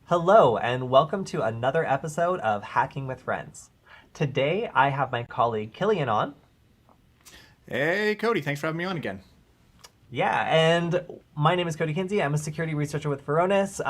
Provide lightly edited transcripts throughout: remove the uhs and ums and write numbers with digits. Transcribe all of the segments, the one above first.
Hello, and welcome to another episode of Hacking with Friends. Today, I have my colleague Killian on. Hey, Kody, thanks for having me on again. Yeah, and my name is Kody Kinsey. I'm a security researcher with Varonis.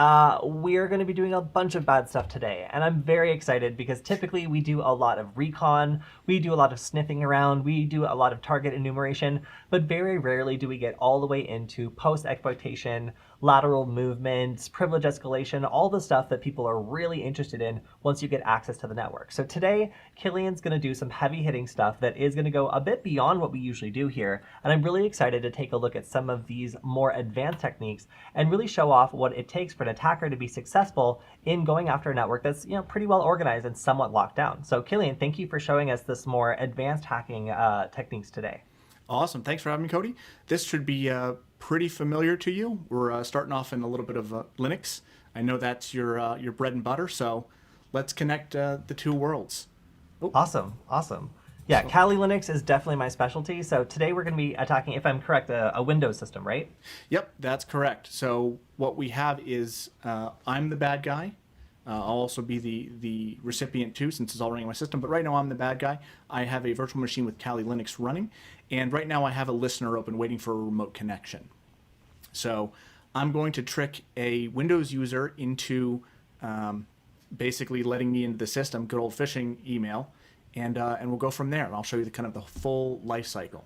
We're going to be doing a bunch of bad stuff today, and I'm very excited because typically we do a lot of recon, we do a lot of sniffing around, we do a lot of target enumeration, but very rarely do we get all the way into post-exploitation, lateral movements, privilege escalation, all the stuff that people are really interested in once you get access to the network. So today, Killian's going to do some heavy hitting stuff that is going to go a bit beyond what we usually do here, and I'm really excited to take a look at some of these more advanced techniques and really show off what it takes for an attacker to be successful in going after a network that's pretty well organized and somewhat locked down. So Killian, thank you for showing us this more advanced hacking techniques today. Awesome. Thanks for having me, Kody. This should be pretty familiar to you. We're starting off in a little bit of Linux. I know that's your bread and butter, so let's connect the two worlds. Oh, Awesome. Yeah, Kali Linux is definitely my specialty. So today we're going to be attacking, if I'm correct, a Windows system, right? yep, that's correct. So what we have is I'm the bad guy. I'll also be the recipient too, since it's all running in my system. But right now I'm the bad guy. I have a virtual machine with Kali Linux running, and right now I have a listener open waiting for a remote connection. So I'm going to trick a Windows user into basically letting me into the system, good old phishing email, and we'll go from there. And I'll show you the kind of the full life cycle.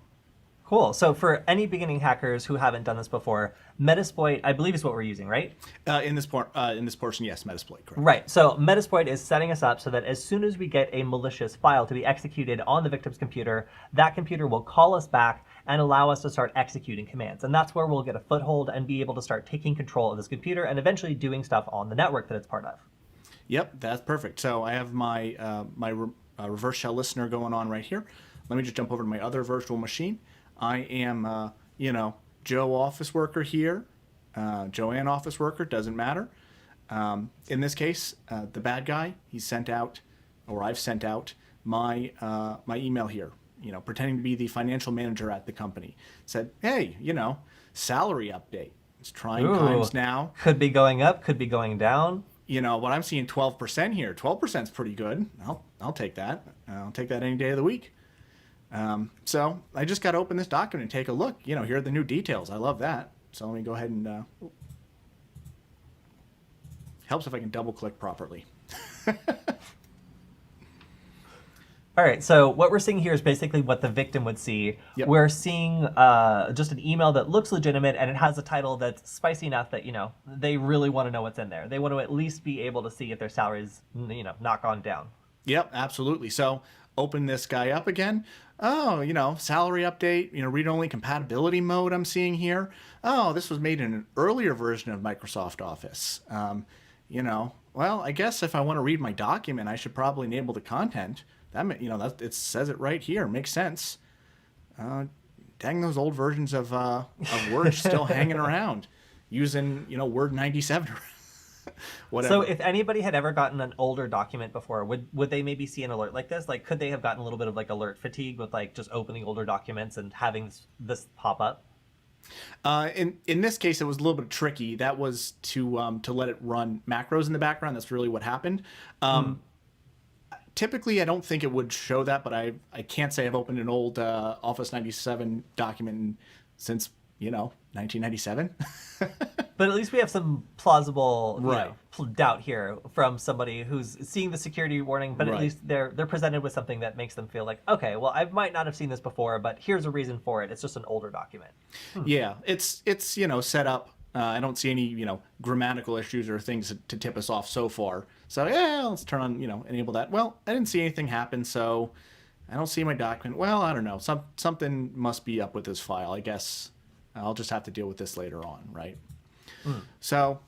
Cool. So for any beginning hackers who haven't done this before, Metasploit, I believe, is what we're using, right? In this portion, yes, Metasploit, correct. Right. So Metasploit is setting us up so that as soon as we get a malicious file to be executed on the victim's computer, that computer will call us back and allow us to start executing commands. And that's where we'll get a foothold and be able to start taking control of this computer and eventually doing stuff on the network that it's part of. Yep, that's perfect. So I have my reverse shell listener going on right here. Let me just jump over to my other virtual machine. I am, Joe office worker here, Joanne office worker, doesn't matter. In this case, the bad guy, he's sent out, or I've sent out my email here, pretending to be the financial manager at the company. Said, hey, salary update. It's trying times now. Could be going up, could be going down. What I'm seeing 12% here. 12% is pretty good. I'll take that. I'll take that any day of the week. So I just got to open this document and take a look. Here are the new details. I love that. So let me go ahead and helps if I can double click properly. All right, so what we're seeing here is basically what the victim would see. Yep. We're seeing just an email that looks legitimate, and it has a title that's spicy enough that, they really want to know what's in there. They want to at least be able to see if their salary's, not gone down. Yep, absolutely. So open this guy up again. Oh, salary update, read-only compatibility mode I'm seeing here. Oh, this was made in an earlier version of Microsoft Office. Well, I guess if I want to read my document, I should probably enable the content. It says it right here. Makes sense. Dang, those old versions of Word still hanging around using, Word 97. Whatever. So if anybody had ever gotten an older document before, would they maybe see an alert like this? Like, could they have gotten a little bit of like alert fatigue with like just opening older documents and having this pop up? In this case, it was a little bit tricky. That was to let it run macros in the background. That's really what happened. Typically, I don't think it would show that, but I can't say I've opened an old Office 97 document since 1997. But at least we have some plausible Right. Doubt here from somebody who's seeing the security warning, but at Right. least they're presented with something that makes them feel like, okay, well, I might not have seen this before, but here's a reason for it. It's just an older document. Yeah, it's set up. I don't see any grammatical issues or things to tip us off so far. So yeah, let's turn on enable that. Well, I didn't see anything happen, so I don't see my document. Well, I don't know. Something must be up with this file. I guess I'll just have to deal with this later on, right? So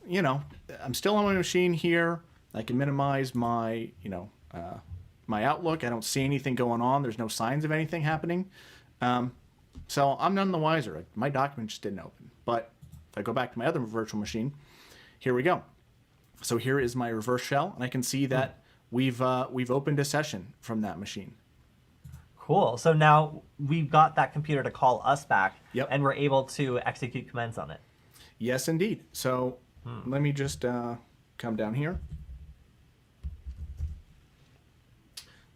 I'm still on my machine here. I can minimize my my Outlook. I don't see anything going on. There's no signs of anything happening. So I'm none the wiser. My document just didn't open. But if I go back to my other virtual machine, here we go. So here is my reverse shell, and I can see that we've opened a session from that machine. Cool. So now we've got that computer to call us back, Yep. and we're able to execute commands on it. Yes, indeed. So let me just come down here.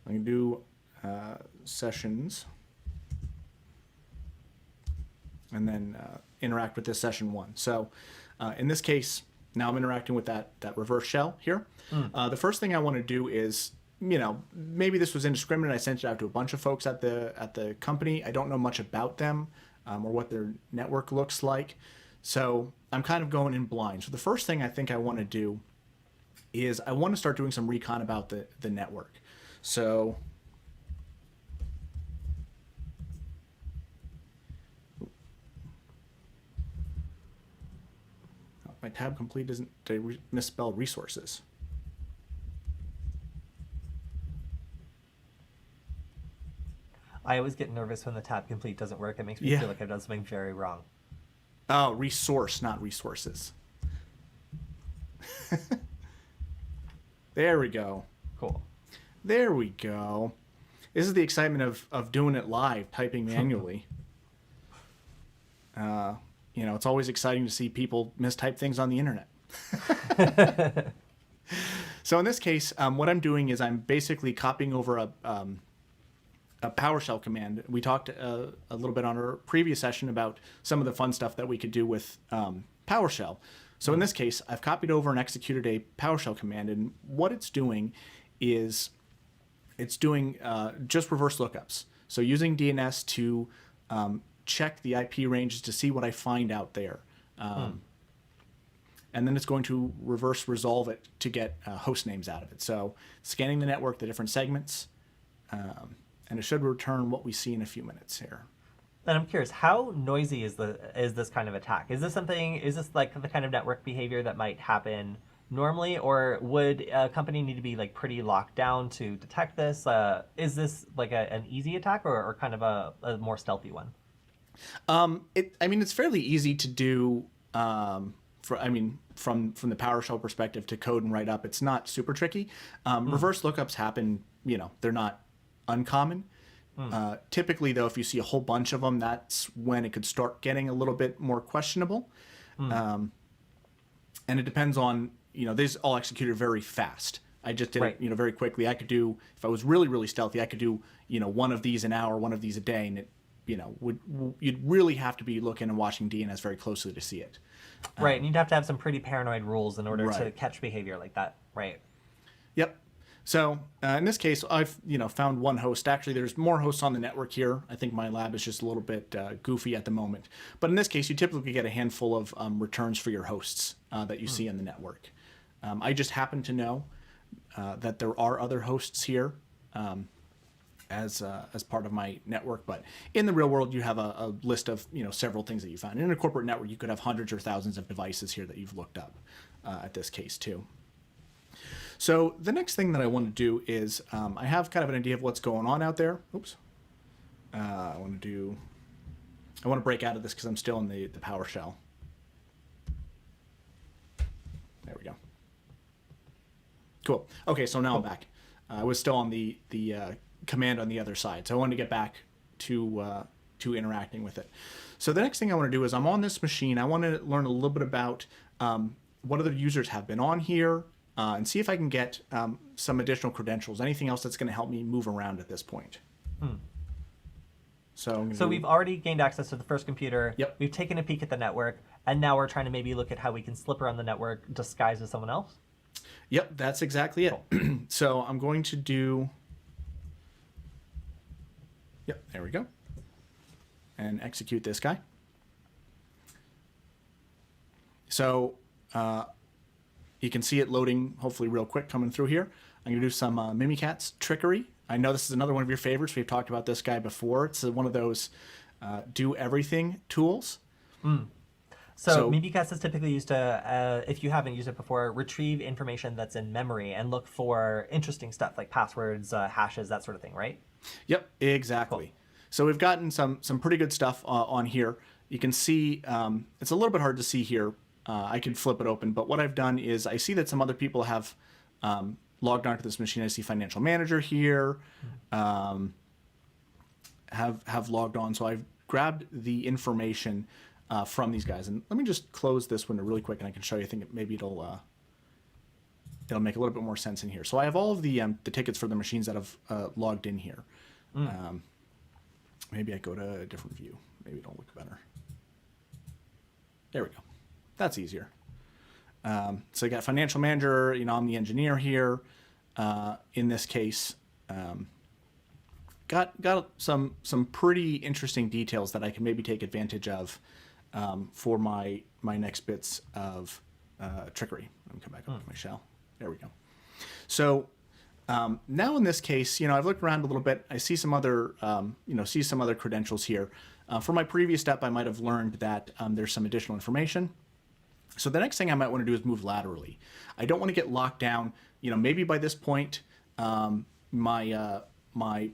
I'm going to do sessions, and then interact with this session 1. So in this case, now I'm interacting with that reverse shell here. The first thing I want to do is, maybe this was indiscriminate. I sent it out to a bunch of folks at the company. I don't know much about them or what their network looks like. So I'm kind of going in blind. So the first thing I think I want to do is I want to start doing some recon about the network. So my tab complete doesn't, did I misspell resources? I always get nervous when the tab complete doesn't work. It makes me feel like I've done something very wrong. Oh, resource, not resources. There we go. Cool. There we go. This is the excitement of doing it live, typing manually. It's always exciting to see people mistype things on the internet. So in this case, what I'm doing is I'm basically copying over a PowerShell command. We talked a little bit on our previous session about some of the fun stuff that we could do with PowerShell. So in this case, I've copied over and executed a PowerShell command, and what it's doing is it's doing just reverse lookups. So using DNS to check the IP ranges to see what I find out there. And then it's going to reverse resolve it to get host names out of it. So scanning the network, the different segments, and it should return what we see in a few minutes here. And I'm curious, how noisy is this kind of attack? Is this like the kind of network behavior that might happen normally, or would a company need to be like pretty locked down to detect this? Is this like an easy attack or kind of a more stealthy one? It's fairly easy to do. From the PowerShell perspective to code and write up, it's not super tricky. Reverse lookups happen. They're not uncommon. Typically, though, if you see a whole bunch of them, that's when it could start getting a little bit more questionable. And it depends on, these all executed very fast. I just did it, very quickly. I could do, if I was really, really stealthy, I could do, one of these an hour, one of these a day, and it, you'd really have to be looking and watching DNS very closely to see it. Right, and you'd have to have some pretty paranoid rules in order to catch behavior like that, right? Yep. So in this case, I've found one host. Actually, there's more hosts on the network here. I think my lab is just a little bit goofy at the moment. But in this case, you typically get a handful of returns for your hosts that you see on the network. I just happen to know that there are other hosts here as part of my network. But in the real world, you have a list of several things that you found. In a corporate network, you could have hundreds or thousands of devices here that you've looked up at this case too. So the next thing that I want to do is I have kind of an idea of what's going on out there. Oops. I want to break out of this because I'm still in the PowerShell. There we go. Cool. Okay, so now I'm back. I was still on the command on the other side, so I wanted to get back to interacting with it. So the next thing I want to do is I'm on this machine. I want to learn a little bit about what other users have been on here. And see if I can get some additional credentials, anything else that's going to help me move around at this point. So we've already gained access to the first computer. Yep. We've taken a peek at the network, and now we're trying to maybe look at how we can slip around the network disguised as someone else. Yep, that's exactly it. Cool. So I'm going to do... Yep, there we go. And execute this guy. So... you can see it loading, hopefully real quick, coming through here. I'm going to do some Mimikatz trickery. I know this is another one of your favorites. We've talked about this guy before. It's one of those do everything tools. So Mimikatz is typically used to, if you haven't used it before, retrieve information that's in memory and look for interesting stuff like passwords, hashes, that sort of thing, right? Yep, exactly. Cool. So we've gotten some pretty good stuff on here. You can see, it's a little bit hard to see here. I could flip it open, but what I've done is I see that some other people have logged onto this machine. I see Financial Manager here, have logged on. So I've grabbed the information from these guys. And let me just close this window really quick, and I can show you. I think maybe it'll it'll make a little bit more sense in here. So I have all of the tickets for the machines that have logged in here. Maybe I go to a different view. Maybe it'll look better. There we go. That's easier. So I got financial manager, I'm the engineer here. In this case, got some pretty interesting details that I can maybe take advantage of for my next bits of trickery. Let me come back up to my shell. There we go. So now in this case, I've looked around a little bit. I see some other, credentials here. For my previous step, I might have learned that there's some additional information. So the next thing I might want to do is move laterally. I don't want to get locked down. Maybe by this point, my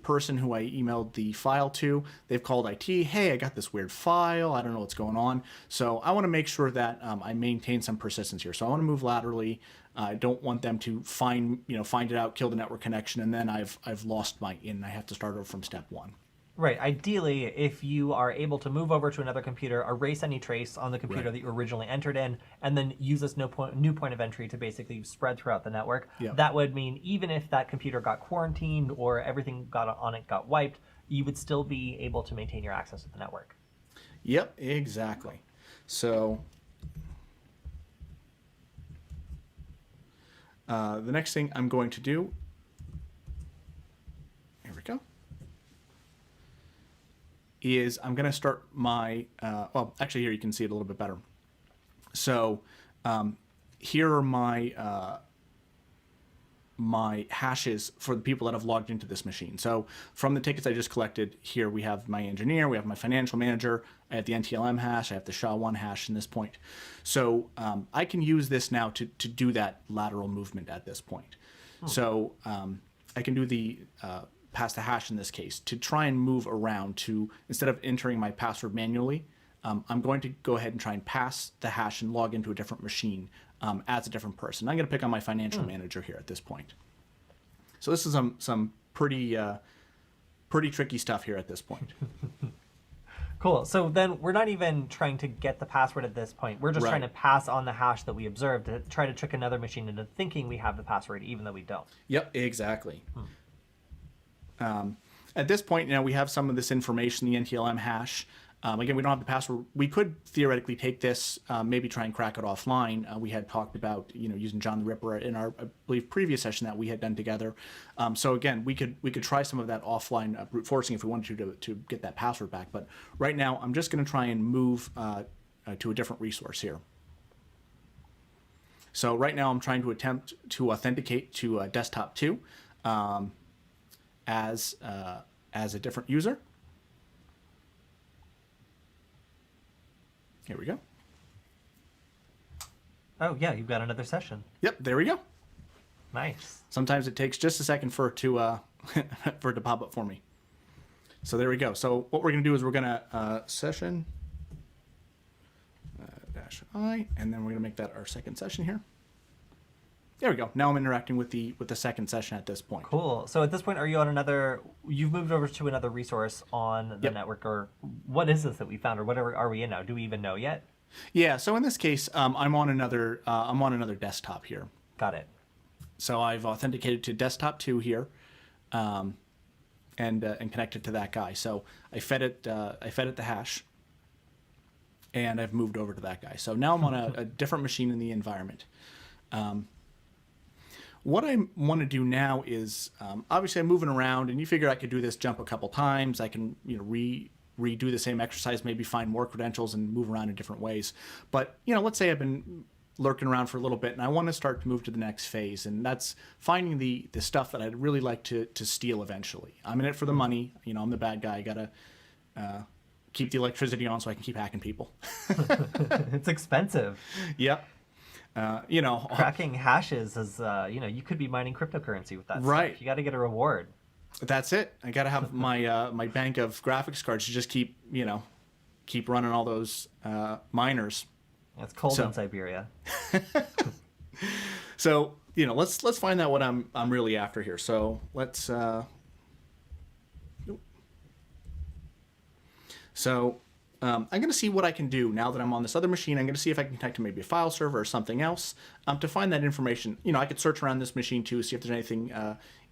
person who I emailed the file to, they've called IT. Hey, I got this weird file. I don't know what's going on. So I want to make sure that I maintain some persistence here. So I want to move laterally. I don't want them to find it out, kill the network connection, and then I've lost my in. I have to start over from step one. Right. Ideally, if you are able to move over to another computer, erase any trace on the computer that you originally entered in, and then use this new point of entry to basically spread throughout the network, that would mean even if that computer got quarantined or everything on it got wiped, you would still be able to maintain your access to the network. Yep, exactly. So the next thing I'm going to do, here we go, is I'm going to start my, actually here you can see it a little bit better. So here are my my hashes for the people that have logged into this machine. So from the tickets I just collected, here we have my engineer, we have my financial manager, I have the NTLM hash, I have the SHA-1 hash in this point. So I can use this now to do that lateral movement at this point. So I can do the pass the hash in this case to try and move around to, instead of entering my password manually, I'm going to go ahead and try and pass the hash and log into a different machine as a different person. I'm going to pick on my financial manager here at this point. So this is some pretty tricky stuff here at this point. Cool. So then we're not even trying to get the password at this point. We're just trying to pass on the hash that we observed to try to trick another machine into thinking we have the password, even though we don't. Yep, exactly. At this point, we have some of this information, the NTLM hash. Again, we don't have the password. We could theoretically take this, maybe try and crack it offline. We had talked about, using John the Ripper in our, I believe, previous session that we had done together. So again, we could try some of that offline brute forcing if we wanted to get that password back. But right now, I'm just going to try and move to a different resource here. So right now, I'm trying to attempt to authenticate to desktop 2 as a different user. Here we go. Oh yeah, you've got another session. Yep, there we go. Nice. Sometimes it takes just a second for it to for it to pop up for me. So there we go. So what we're going to do is we're going to session -I, and then we're going to make that our second session here. There we go. Now I'm interacting with the second session at this point. Cool. So at this point, are you on another? You've moved over to another resource on the network, or what is this that we found, or whatever are we in now? Do we even know yet? Yeah. So in this case, I'm on another desktop here. Got it. So I've authenticated to desktop 2 here, and connected to that guy. So I fed it the hash, and I've moved over to that guy. So now I'm on a different machine in the environment. What I want to do now is, obviously I'm moving around, and you figure I could do this jump a couple times. I can, redo the same exercise, maybe find more credentials and move around in different ways. But, let's say I've been lurking around for a little bit, and I want to start to move to the next phase, and that's finding the stuff that I'd really like to steal eventually. I'm in it for the money. I'm the bad guy. I got to keep the electricity on so I can keep hacking people. It's expensive. Yep. Cracking hashes is, you could be mining cryptocurrency with that right stuff. You got to get a reward. That's it. I got to have my my bank of graphics cards to just keep running all those miners. It's cold in Siberia. So let's find out what I'm really after here. So let's I'm going to see what I can do now that I'm on this other machine. I'm going to see if I can connect to maybe a file server or something else to find that information. You know, I could search around this machine too, see if there's anything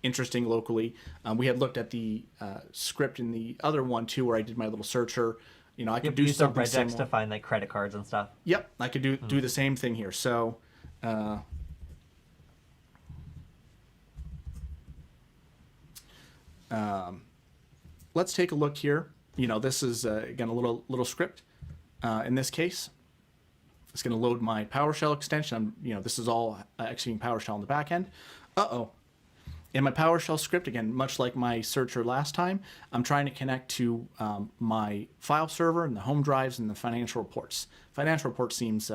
interesting locally. We had looked at the script in the other one too, where I did my little searcher. You know, I could do use some something regex similar to find like credit cards and stuff. Yep, I could do the same thing here. So, let's take a look here. You know, this is again a little script. In this case, it's going to load my PowerShell extension. You know, this is all executing PowerShell on the back end. In my PowerShell script, again, much like my searcher last time, I'm trying to connect to my file server and the home drives and the financial reports. Financial report seems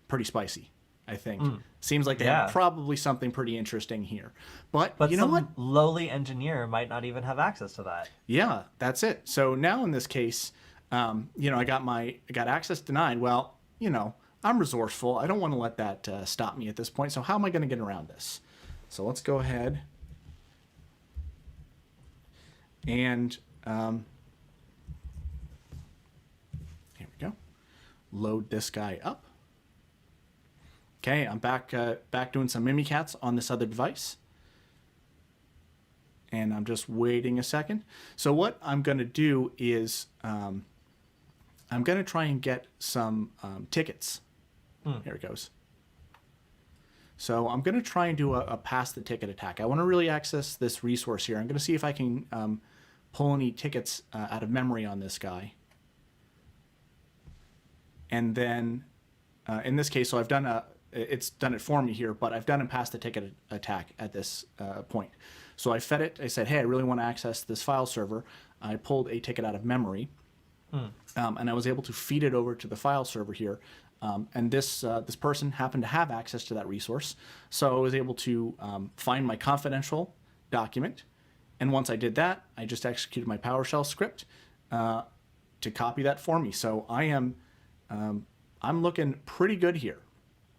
pretty spicy, I think. Seems like they have probably something pretty interesting here. But you know what? Lowly engineer might not even have access to that. Yeah, that's it. So now in this case, you know, I got access denied. Well, you know, I'm resourceful. I don't want to let that stop me at this point. So how am I going to get around this? So let's go ahead and here we go. Load this guy up. Okay, I'm back doing some Mimikatz on this other device. And I'm just waiting a second. So what I'm going to do is I'm going to try and get some tickets. Here it goes. So I'm going to try and do a pass the ticket attack. I want to really access this resource here. I'm going to see if I can pull any tickets out of memory on this guy. And then in this case, so I've done it's done it for me here, but I've done a pass the ticket attack at this point. So I fed it. I said, hey, I really want to access this file server. I pulled a ticket out of memory, and I was able to feed it over to the file server here. And this person happened to have access to that resource. So I was able to find my confidential document. And once I did that, I just executed my PowerShell script to copy that for me. So I'm looking pretty good here.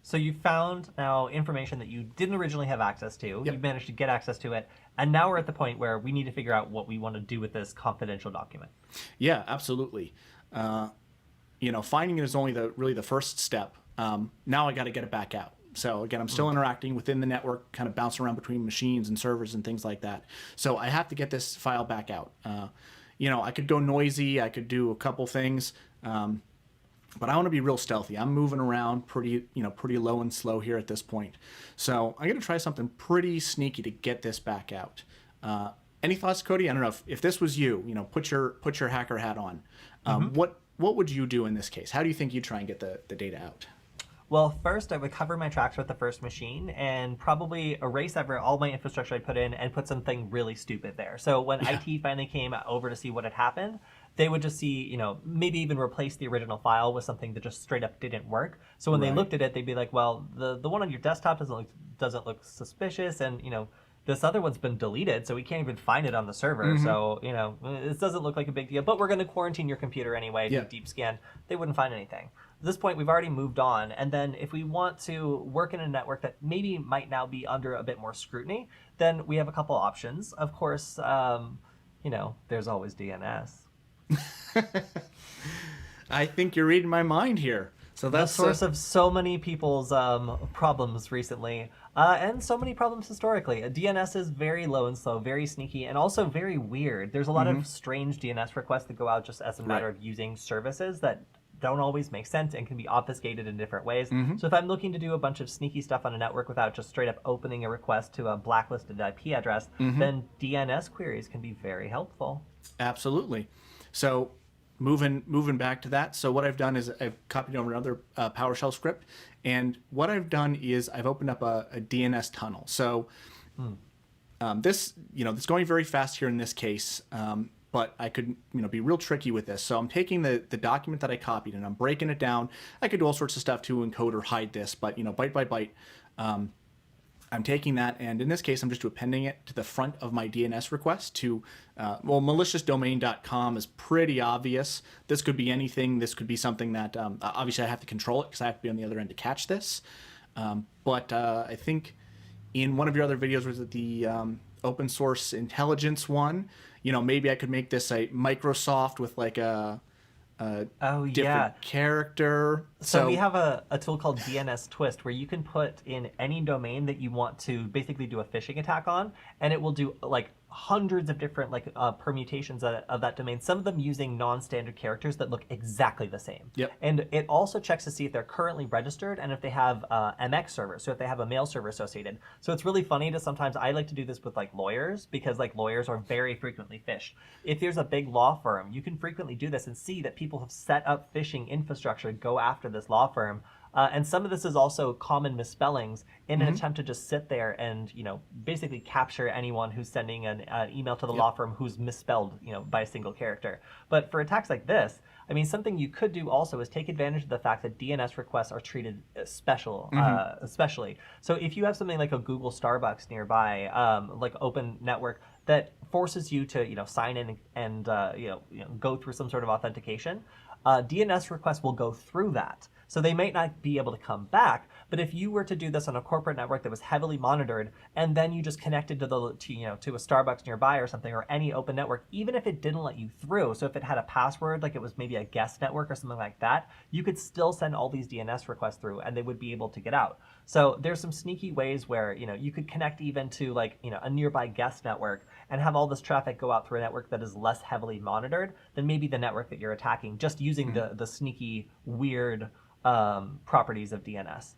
So you found now information that you didn't originally have access to. Yep. You've managed to get access to it. And now we're at the point where we need to figure out what we want to do with this confidential document. Yeah, absolutely. You know, finding it is only really the first step. Now I got to get it back out. So again, I'm still interacting within the network, kind of bouncing around between machines and servers and things like that. So I have to get this file back out. You know, I could go noisy. I could do a couple things. But I want to be real stealthy. I'm moving around pretty low and slow here at this point. So I'm going to try something pretty sneaky to get this back out. Any thoughts, Kody? I don't know if this was you. You know, put your hacker hat on. What would you do in this case? How do you think you'd try and get the data out? Well, first I would cover my tracks with the first machine and probably erase all my infrastructure I put in and put something really stupid there. So when IT finally came over to see what had happened, they would just see, you know, maybe even replace the original file with something that just straight up didn't work. So when they looked at it, they'd be like, well, the one on your desktop doesn't look suspicious, and you know, this other one's been deleted, so we can't even find it on the server. So, you know, this doesn't look like a big deal, but we're going to quarantine your computer anyway, do a deep scan. They wouldn't find anything. At this point, we've already moved on. And then if we want to work in a network that maybe might now be under a bit more scrutiny, then we have a couple options. Of course, you know, there's always DNS. I think you're reading my mind here. So that's the source of so many people's problems recently, and so many problems historically. DNS is very low and slow, very sneaky, and also very weird. There's a lot of strange DNS requests that go out just as a matter of using services that don't always make sense and can be obfuscated in different ways. So if I'm looking to do a bunch of sneaky stuff on a network without just straight up opening a request to a blacklisted IP address, then DNS queries can be very helpful. Absolutely. So moving back to that. So what I've done is I've copied over another PowerShell script, and what I've done is I've opened up a DNS tunnel. So this, you know, it's going very fast here in this case, but I could, you know, be real tricky with this. So I'm taking the document that I copied and I'm breaking it down. I could do all sorts of stuff to encode or hide this, but you know, byte by byte, I'm taking that, and in this case, I'm just appending it to the front of my DNS request to, well, maliciousdomain.com is pretty obvious. This could be anything. This could be something that, obviously I have to control it because I have to be on the other end to catch this. But I think in one of your other videos, was it the open source intelligence one? You know, maybe I could make this a Microsoft with like a Oh, different yeah. character. So we have a tool called DNS Twist where you can put in any domain that you want to basically do a phishing attack on, and it will do like hundreds of different permutations of that domain, some of them using non-standard characters that look exactly the same. Yep. And it also checks to see if they're currently registered and if they have MX servers, so if they have a mail server associated. So it's really funny to sometimes, I like to do this with like lawyers, because like lawyers are very frequently phished. If there's a big law firm, you can frequently do this and see that people have set up phishing infrastructure to go after this law firm. And some of this is also common misspellings in an attempt to just sit there and, basically capture anyone who's sending an email to the law firm who's misspelled, by a single character. But for attacks like this, I mean, something you could do also is take advantage of the fact that DNS requests are treated especially. So if you have something like a Google Starbucks nearby, like open network, that forces you to, sign in and go through some sort of authentication, DNS requests will go through that. So they might not be able to come back, but if you were to do this on a corporate network that was heavily monitored, and then you just connected to a Starbucks nearby or something, or any open network, even if it didn't let you through, so if it had a password, like it was maybe a guest network or something like that, you could still send all these DNS requests through, and they would be able to get out. So there's some sneaky ways where you could connect even to a nearby guest network and have all this traffic go out through a network that is less heavily monitored than maybe the network that you're attacking, just using the sneaky, weird properties of DNS.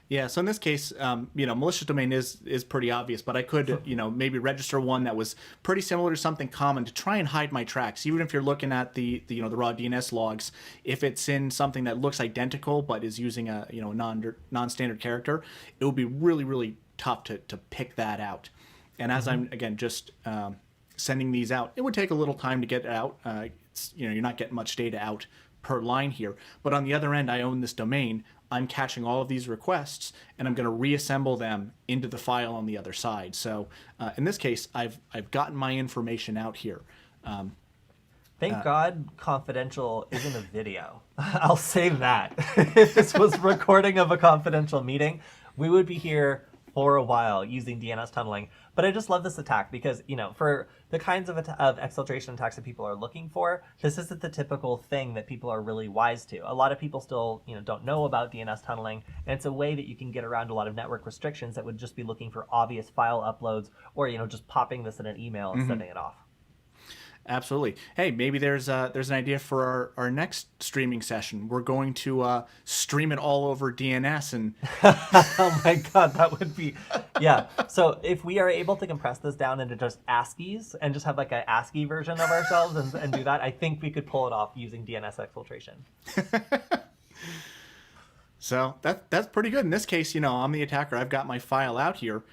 Yeah, so in this case, malicious domain is pretty obvious, but I could, maybe register one that was pretty similar to something common to try and hide my tracks. Even if you're looking at the raw DNS logs, if it's in something that looks identical but is using a non-standard character, it will be really, really tough to pick that out. And as I'm again just sending these out, it would take a little time to get it out. You're not getting much data out per line here, but on the other end, I own this domain. I'm catching all of these requests, and I'm going to reassemble them into the file on the other side. So in this case, I've gotten my information out here. Thank God confidential isn't a video. I'll say that. If this was recording of a confidential meeting, we would be here for a while using DNS tunneling. But I just love this attack because, for the kinds of exfiltration attacks that people are looking for, this isn't the typical thing that people are really wise to. A lot of people still, don't know about DNS tunneling, and it's a way that you can get around a lot of network restrictions that would just be looking for obvious file uploads or, just popping this in an email and sending it off. Absolutely. Hey, maybe there's an idea for our next streaming session. We're going to stream it all over DNS and. Oh my God, that would be, yeah. So if we are able to compress this down into just ASCIIs and just have like an ASCII version of ourselves and do that, I think we could pull it off using DNS exfiltration. So that's pretty good. In this case, I'm the attacker. I've got my file out here.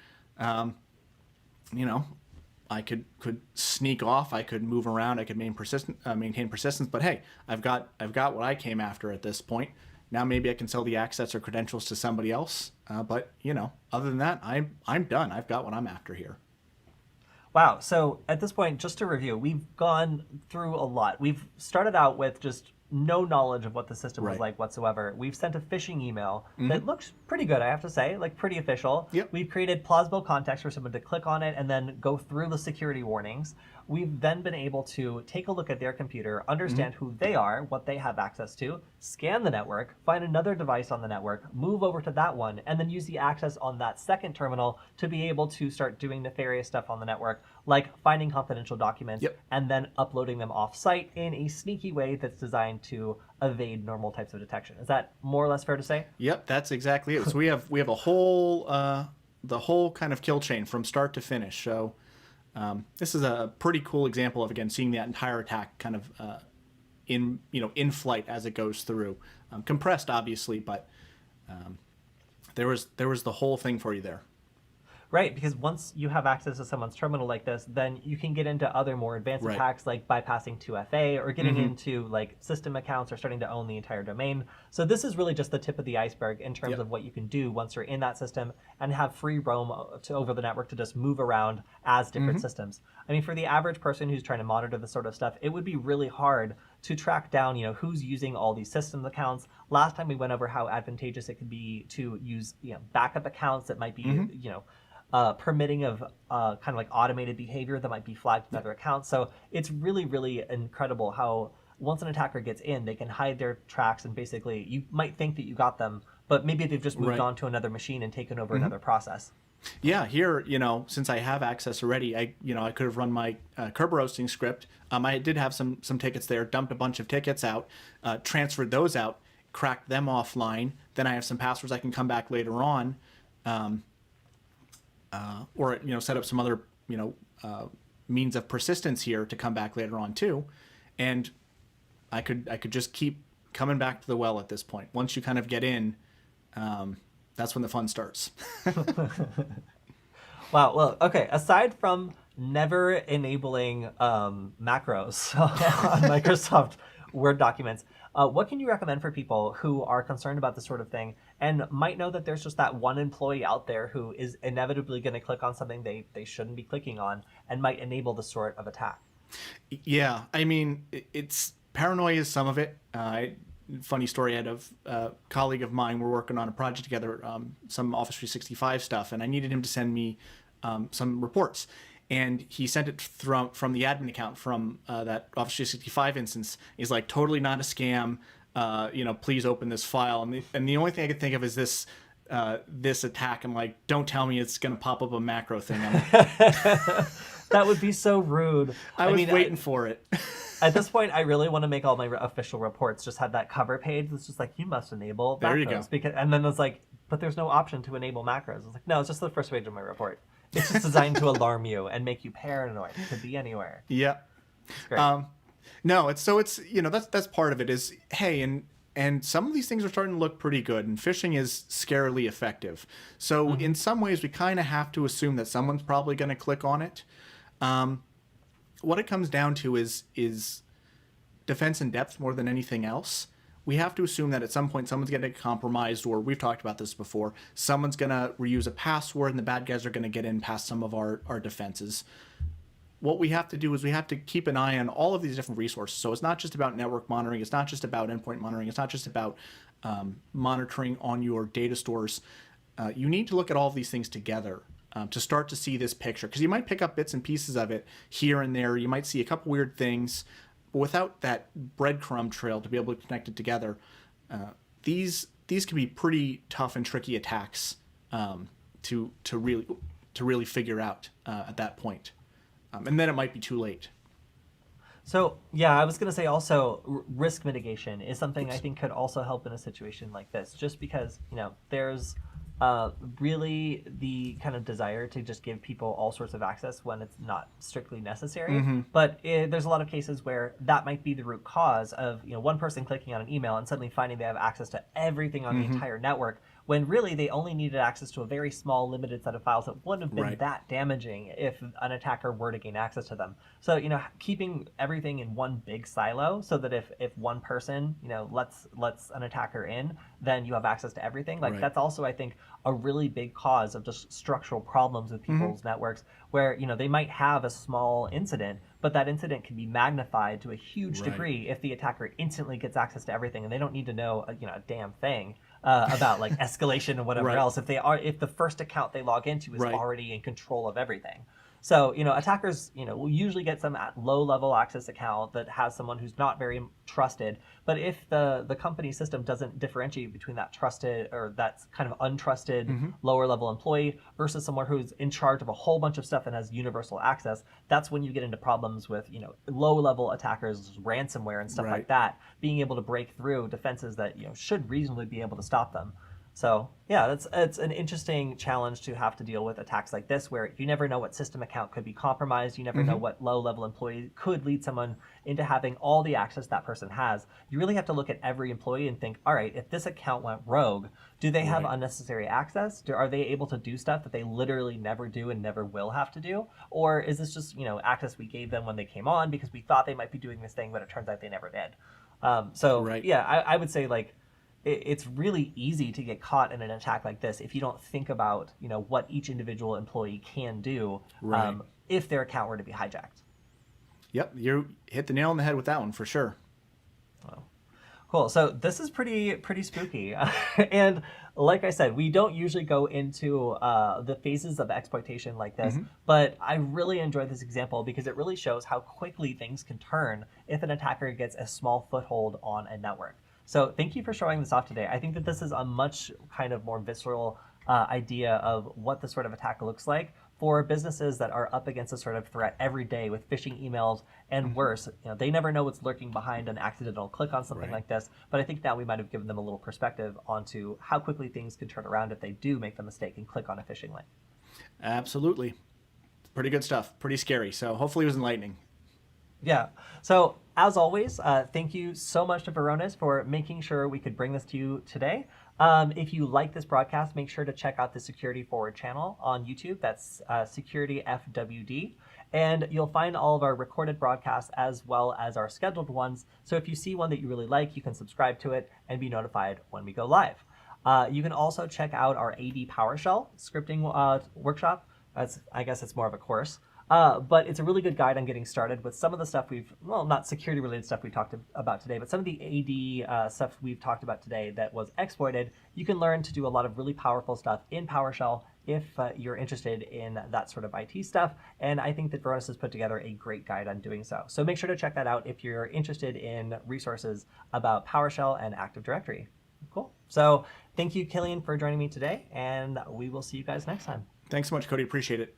I could sneak off. I could move around. I could maintain persistence. But hey, I've got what I came after at this point. Now maybe I can sell the access or credentials to somebody else. But other than that, I'm done. I've got what I'm after here. Wow. So at this point, just to review, we've gone through a lot. We've started out with just no knowledge of what the system was like whatsoever. We've sent a phishing email that looks pretty good, I have to say, like pretty official. Yep. We've created plausible context for someone to click on it and then go through the security warnings. We've then been able to take a look at their computer, understand who they are, what they have access to, scan the network, find another device on the network, move over to that one, and then use the access on that second terminal to be able to start doing nefarious stuff on the network, like finding confidential documents and then uploading them off-site in a sneaky way that's designed to evade normal types of detection. Is that more or less fair to say? Yep, that's exactly it. So we have a whole the whole kind of kill chain from start to finish. So this is a pretty cool example of, again, seeing that entire attack kind of in flight as it goes through. Compressed, obviously, but there was the whole thing for you there. Right, because once you have access to someone's terminal like this, then you can get into other more advanced attacks like bypassing 2FA or getting into like system accounts or starting to own the entire domain. So this is really just the tip of the iceberg in terms of what you can do once you're in that system and have free roam over the network to just move around as different systems. I mean, for the average person who's trying to monitor this sort of stuff, it would be really hard to track down, who's using all these systems accounts. Last time we went over how advantageous it could be to use, backup accounts that might be, permitting of kind of like automated behavior that might be flagged in other accounts. So it's really, really incredible how once an attacker gets in, they can hide their tracks, and basically you might think that you got them, but maybe they've just moved Right. on to another machine and taken over another process. Yeah, here, since I have access already, I could have run my curb roasting script. I did have some tickets there, dumped a bunch of tickets out, transferred those out, cracked them offline. Then I have some passwords I can come back later on, or set up some other means of persistence here to come back later on too, and I could just keep coming back to the well at this point. Once you kind of get in, that's when the fun starts. Wow. Well, okay. Aside from never enabling macros on Microsoft Word documents, what can you recommend for people who are concerned about this sort of thing and might know that there's just that one employee out there who is inevitably going to click on something they shouldn't be clicking on and might enable this sort of attack? Yeah, I mean, it's paranoia is some of it. Funny story, I had a colleague of mine, we're working on a project together, some Office 365 stuff, and I needed him to send me some reports. And he sent it from the admin account from that Office 365 instance. He's like, totally not a scam. Please open this file. And the only thing I could think of is this attack. I'm like, don't tell me it's going to pop up a macro thing. That would be so rude. I was waiting for it. At this point, I really want to make all my official reports just have that cover page that's just like, you must enable macros. There you go. And then it's like, but there's no option to enable macros. It's like, no, it's just the first page of my report. It's just designed to alarm you and make you paranoid. It could be anywhere. Yeah. Great. No, it's that's part of it is, hey, and some of these things are starting to look pretty good, and phishing is scarily effective. So in some ways, we kind of have to assume that someone's probably going to click on it. What it comes down to is defense in depth more than anything else. We have to assume that at some point someone's going to get compromised, or we've talked about this before, someone's going to reuse a password and the bad guys are going to get in past some of our defenses. What we have to do is we have to keep an eye on all of these different resources. So it's not just about network monitoring. It's not just about endpoint monitoring. It's not just about monitoring on your data stores. You need to look at all of these things together to start to see this picture, because you might pick up bits and pieces of it here and there. You might see a couple weird things, but without that breadcrumb trail to be able to connect it together, these can be pretty tough and tricky attacks to really figure out at that point, and then it might be too late. So, yeah, I was going to say also risk mitigation is something I think could also help in a situation like this, just because, there's really the kind of desire to just give people all sorts of access when it's not strictly necessary. But there's a lot of cases where that might be the root cause of one person clicking on an email and suddenly finding they have access to everything on the entire network, when really they only needed access to a very small, limited set of files that wouldn't have been that damaging if an attacker were to gain access to them. So, keeping everything in one big silo so that if one person, lets an attacker in, then you have access to everything. That's also, I think, a really big cause of just structural problems with people's networks, where, they might have a small incident, but that incident can be magnified to a huge degree if the attacker instantly gets access to everything, and they don't need to know a damn thing about like escalation and whatever else if the first account they log into is already in control of everything. So, attackers, will usually get some low-level access account that has someone who's not very trusted. But if the company system doesn't differentiate between that trusted or that kind of untrusted lower-level employee versus someone who's in charge of a whole bunch of stuff and has universal access, that's when you get into problems with, low-level attackers, ransomware and stuff like that, being able to break through defenses that, should reasonably be able to stop them. So, yeah, it's an interesting challenge to have to deal with attacks like this, where you never know what system account could be compromised. You never know what low-level employee could lead someone into having all the access that person has. You really have to look at every employee and think, all right, if this account went rogue, do they have unnecessary access? Are they able to do stuff that they literally never do and never will have to do? Or is this just, access we gave them when they came on because we thought they might be doing this thing, but it turns out they never did? Yeah, I would say, like, it's really easy to get caught in an attack like this if you don't think about, what each individual employee can do if their account were to be hijacked. Yep, you hit the nail on the head with that one for sure. Cool. So this is pretty spooky, and like I said, we don't usually go into the phases of exploitation like this, but I really enjoyed this example because it really shows how quickly things can turn if an attacker gets a small foothold on a network. So thank you for showing this off today. I think that this is a much kind of more visceral idea of what the sort of attack looks like for businesses that are up against a sort of threat every day with phishing emails and worse. You know, they never know what's lurking behind an accidental click on something like this. But I think now we might have given them a little perspective onto how quickly things can turn around if they do make the mistake and click on a phishing link. Absolutely. Pretty good stuff. Pretty scary. So hopefully it was enlightening. Yeah. So as always, thank you so much to Varonis for making sure we could bring this to you today. If you like this broadcast, make sure to check out the Security Forward channel on YouTube. That's Security FWD. And you'll find all of our recorded broadcasts as well as our scheduled ones. So if you see one that you really like, you can subscribe to it and be notified when we go live. You can also check out our AD PowerShell scripting workshop. I guess it's more of a course. But it's a really good guide on getting started with some of the stuff not security related stuff we talked about today, but some of the AD stuff we've talked about today that was exploited. You can learn to do a lot of really powerful stuff in PowerShell if you're interested in that sort of IT stuff. And I think that Varonis has put together a great guide on doing so. So make sure to check that out if you're interested in resources about PowerShell and Active Directory. Cool. So thank you, Killian, for joining me today, and we will see you guys next time. Thanks so much, Kody. Appreciate it.